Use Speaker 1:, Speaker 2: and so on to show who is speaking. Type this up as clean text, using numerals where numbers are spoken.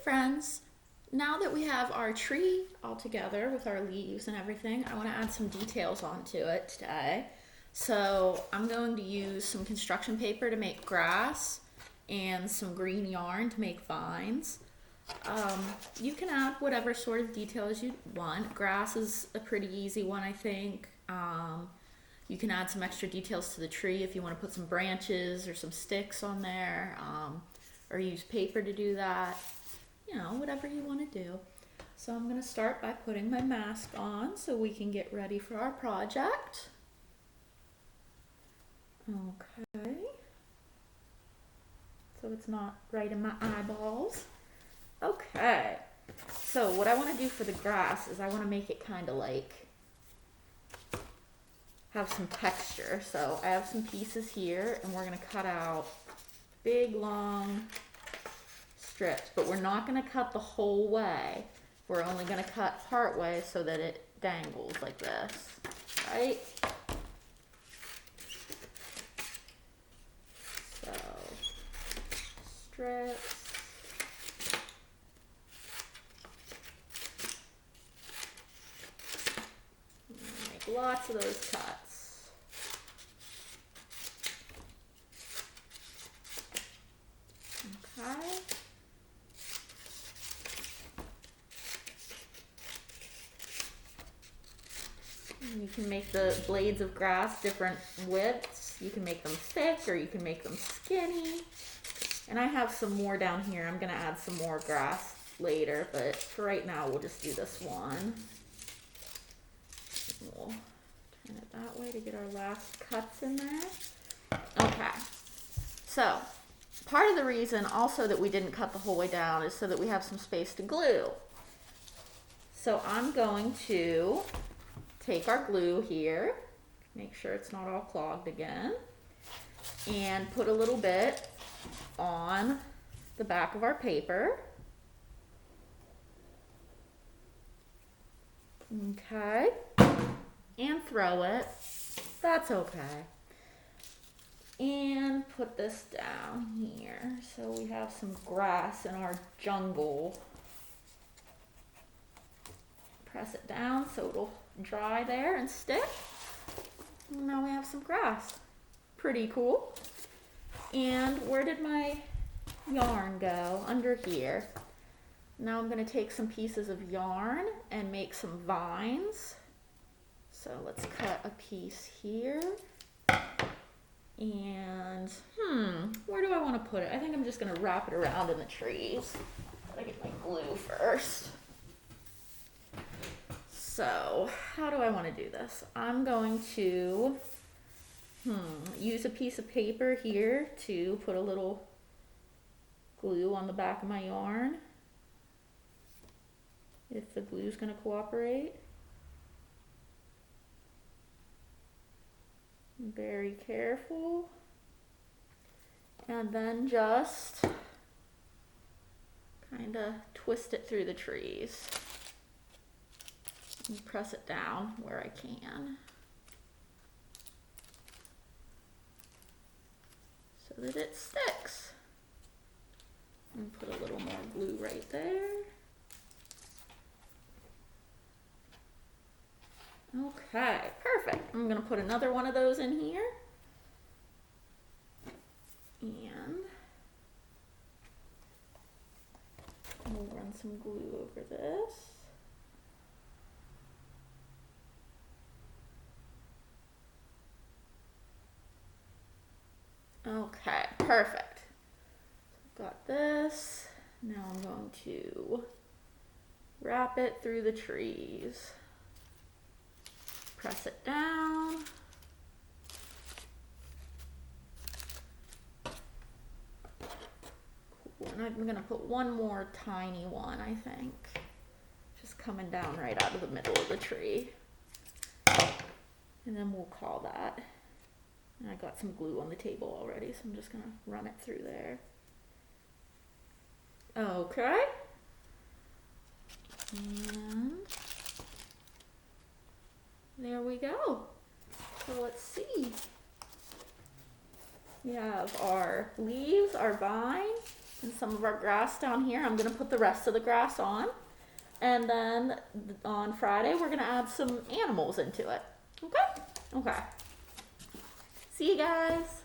Speaker 1: friends. Now that we have our tree all together with our leaves and everything, I want to add some details onto it today. So I'm going to use some construction paper to make grass and some green yarn to make vines. You can add whatever sort of details you want. Grass is a pretty easy one, I think. You can add some extra details to the tree if you want to put some branches or some sticks on there, or use paper to do that. You know, whatever you want to do. So I'm going to start by putting my mask on so we can get ready for our project. Okay. So it's not right in my eyeballs. Okay. So what I want to do for the grass is I want to make it kind of like have some texture. So I have some pieces here and we're going to cut out big long strips, but we're not going to cut the whole way. We're only going to cut part way so that it dangles like this, right? So strips. Make lots of those cuts. Okay. You can make the blades of grass different widths. You can make them thick or you can make them skinny. And I have some more down here. I'm going to add some more grass later, but for right now we'll just do this one. We'll turn it that way to get our last cuts in there. Okay, so part of the reason also that we didn't cut the whole way down is so that we have some space to glue. So I'm going to take our glue here, make sure it's not all clogged again, and put a little bit on the back of our paper. Okay, and throw it. That's okay. And put this down here so we have some grass in our jungle. Press it down so it'll dry there and stick. And now we have some grass. Pretty cool. And where did my yarn go? Under here. Now I'm going to take some pieces of yarn and make some vines. So let's cut a piece here. And, where do I want to put it? I think I'm just going to wrap it around in the trees. Gotta get my glue first. So, how do I want to do this? I'm going to use a piece of paper here to put a little glue on the back of my yarn. If the glue is going to cooperate. Very careful. And then just kind of twist it through the trees. And press it down where I can. So that it sticks. And put a little more glue right there. Okay, perfect. I'm going to put another one of those in here. And we'll run some glue over this. Okay, perfect. So I've got this. Now I'm going to wrap it through the trees. Press it down. Cool. And I'm going to put one more tiny one, I think. Just coming down right out of the middle of the tree. And then we'll call that. And I got some glue on the table already, so I'm just going to run it through there. Okay. And there we go. So let's see. We have our leaves, our vine, and some of our grass down here. I'm gonna put the rest of the grass on. And then on Friday, we're gonna add some animals into it. Okay? Okay. See you guys.